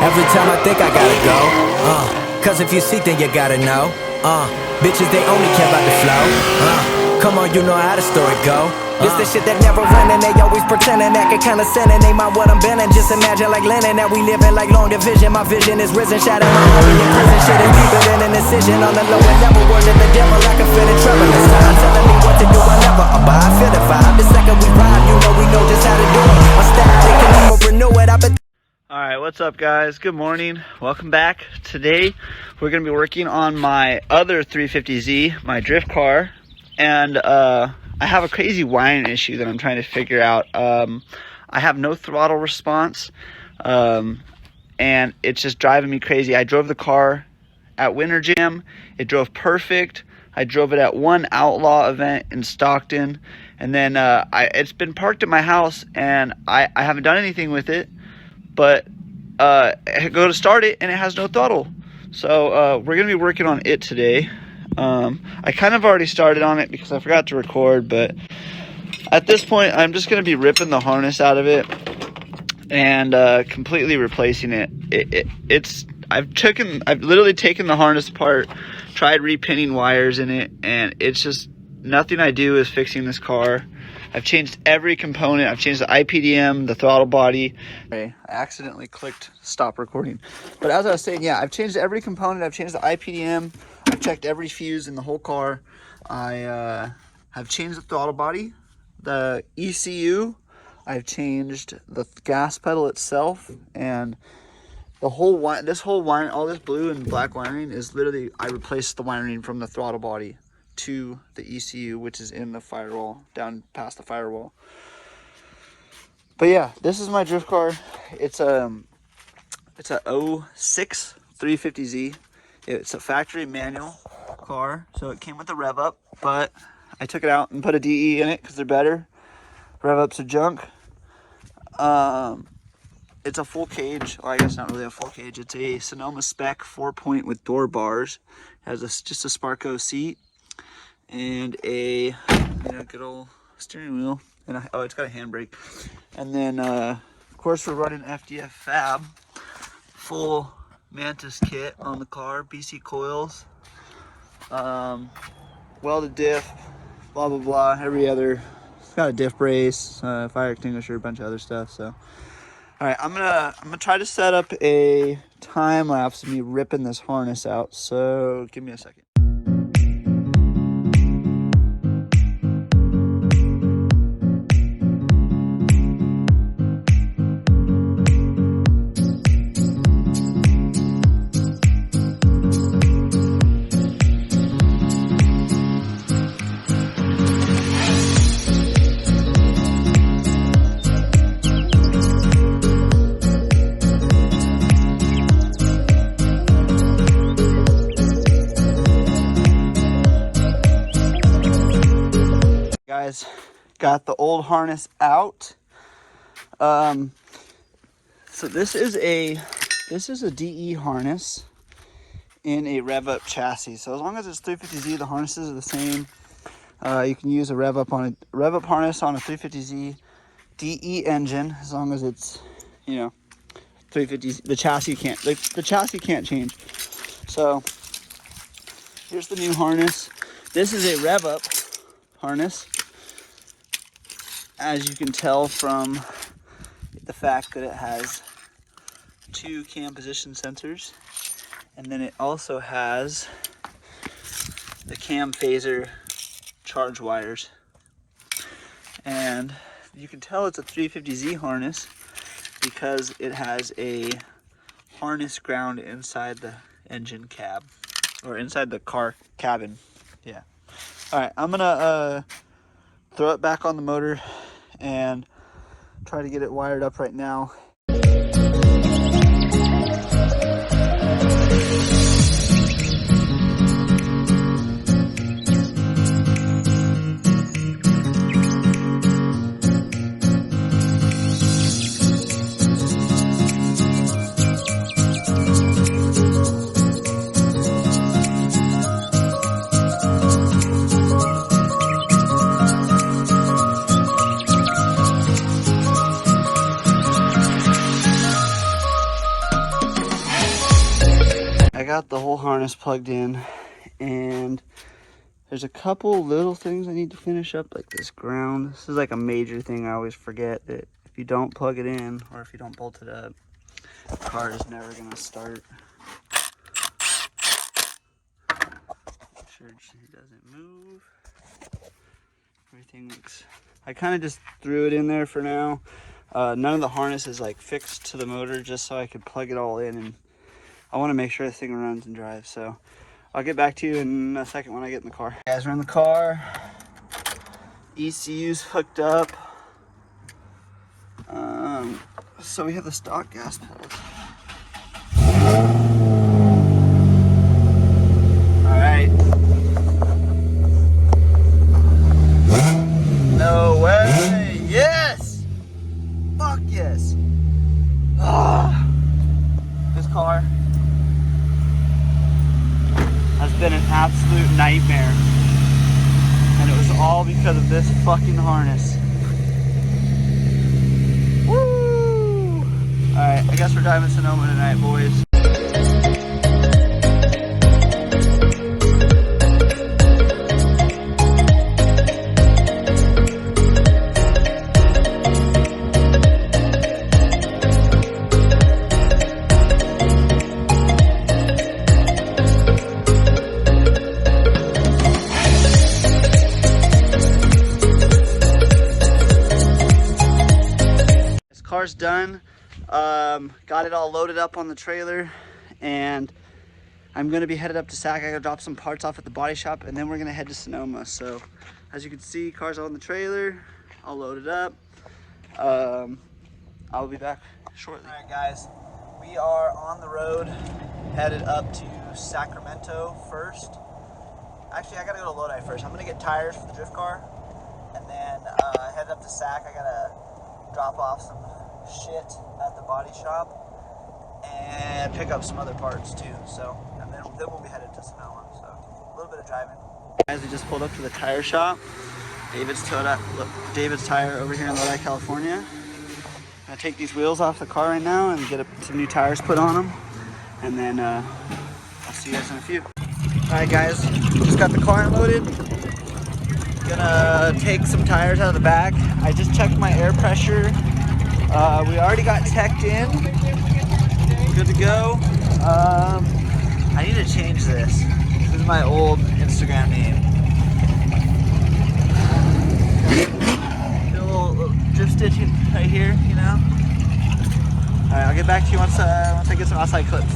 Every time I think I gotta go, cause if you see, then you gotta know. Bitches, they only care about the flow. Come on, you know how the story go. It's the shit that never run, and they always pretending, acting kinda sinning. They mind what I'm bending, just imagine like Lennon, that we living like long division. My vision is risen, shattered my homie in prison. Shit is deeper than an incision. On the lower level, worship the devil like a fit in trouble. This time telling me what to do, I never abide. I feel the vibe, the second we ride, you know we know just how to do it. My style, they can never renew it, I bet. Alright, what's up guys? Good morning. Welcome back. Today we're going to be working on my other 350Z, my drift car. And I have a crazy wiring issue that I'm trying to figure out. I have no throttle response, and it's just driving me crazy. I drove the car at Winter Jam. It drove perfect. I drove it at one outlaw event in Stockton. And then it's been parked at my house, and I haven't done anything with it. But I go to start it, and it has no throttle. So we're going to be working on it today. I kind of already started on it because I forgot to record, but at this point I'm just going to be ripping the harness out of it and completely replacing it. I've literally taken the harness apart, tried repinning wires in it, and it's just nothing I do is fixing this car. I've changed every component. I've changed the IPDM, the throttle body. I accidentally clicked stop recording. But as I was saying, yeah, I've changed every component. I've changed the IPDM. I've checked every fuse in the whole car. I have changed the throttle body, the ECU. I've changed the gas pedal itself, and the whole this whole wiring, all this blue and black wiring is literally, I replaced the wiring from the throttle body to the ECU, which is in the firewall, down past the firewall. But yeah, this is my drift car. It's a 06 350Z. It's a factory manual car, so it came with a rev up, but I took it out and put a DE in it because they're better. Rev ups are junk. It's a full cage. Well, I guess not really a full cage. It's a Sonoma spec 4-point with door bars. It has just a Sparco seat and a good old steering wheel. And it's got a handbrake. And then of course we're running FDF Fab full Mantis kit on the car, BC coils, welded diff, blah blah blah, every other. It's got a diff brace, fire extinguisher, a bunch of other stuff. So all right, I'm gonna try to set up a time lapse of me ripping this harness out, so give me a second. Guys, got the old harness out. So this is a DE harness in a rev up chassis. So as long as it's 350Z, the harnesses are the same. You can use a rev up harness on a 350Z DE engine as long as it's 350Z. The chassis can't change. So here's the new harness. This is a rev up harness, as you can tell from the fact that it has 2 cam position sensors, and then it also has the cam phaser charge wires. And you can tell it's a 350Z harness because it has a harness ground inside the engine cab, or inside the car cabin. Yeah. All right, I'm gonna throw it back on the motor and try to get it wired up right now. got the whole harness plugged in, and there's a couple little things I need to finish up, like this ground. This is like a major thing I always forget, that if you don't plug it in or if you don't bolt it up, the car is never gonna start. Make sure it doesn't move. Everything looks, I kind of just threw it in there for now. None of the harness is like fixed to the motor, just so I could plug it all in, and I want to make sure the thing runs and drives. So I'll get back to you in a second when I get in the car. Guys, we're in the car. ECU's hooked up. So we have the stock gas pedal. All right. No way. Yes. Fuck yes. This car has been an absolute nightmare, and it was all because of this fucking harness. Woo! Alright, I guess we're driving Sonoma tonight, boys. Car's done. Got it all loaded up on the trailer, and I'm gonna be headed up to Sac. I gotta drop some parts off at the body shop, and then we're gonna head to Sonoma. So as you can see, car's on the trailer, all loaded up. I'll be back shortly. All right, guys, we are on the road, headed up to Sacramento first. Actually, I gotta go to Lodi first. I'm gonna get tires for the drift car, and then head up to Sac. I gotta drop off some shit at the body shop and pick up some other parts too. So, and then we'll be headed to Sonoma. So, a little bit of driving. Guys, we just pulled up to the tire shop. David's Tire over here in Lodi, California. I'm gonna take these wheels off the car right now and get some new tires put on them, and then I'll see you guys in a few. All right, guys, just got the car unloaded. Gonna take some tires out of the back. I just checked my air pressure. We already got teched in. Good to go. I need to change this. This is my old Instagram name. Do a little drip stitching right here, you know. All right, I'll get back to you once I get some outside clips.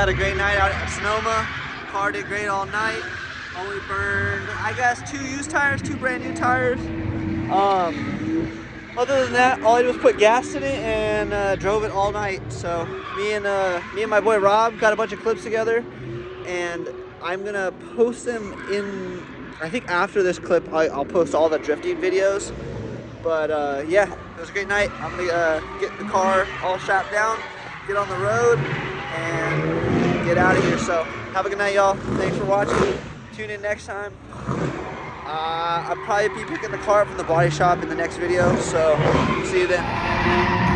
had a great night out at Sonoma. Car did great all night. Only burned, I guess, 2 used tires, 2 brand new tires. Other than that, all I did was put gas in it and drove it all night. So me and my boy Rob got a bunch of clips together, and I'm gonna post them in, I think after this clip, I'll post all the drifting videos. But yeah, it was a great night. I'm gonna get the car all strapped down, get on the road, and get out of here. So have a good night, y'all. Thanks for watching. Tune in next time. I'll probably be picking the car up from the body shop in the next video. So see you then.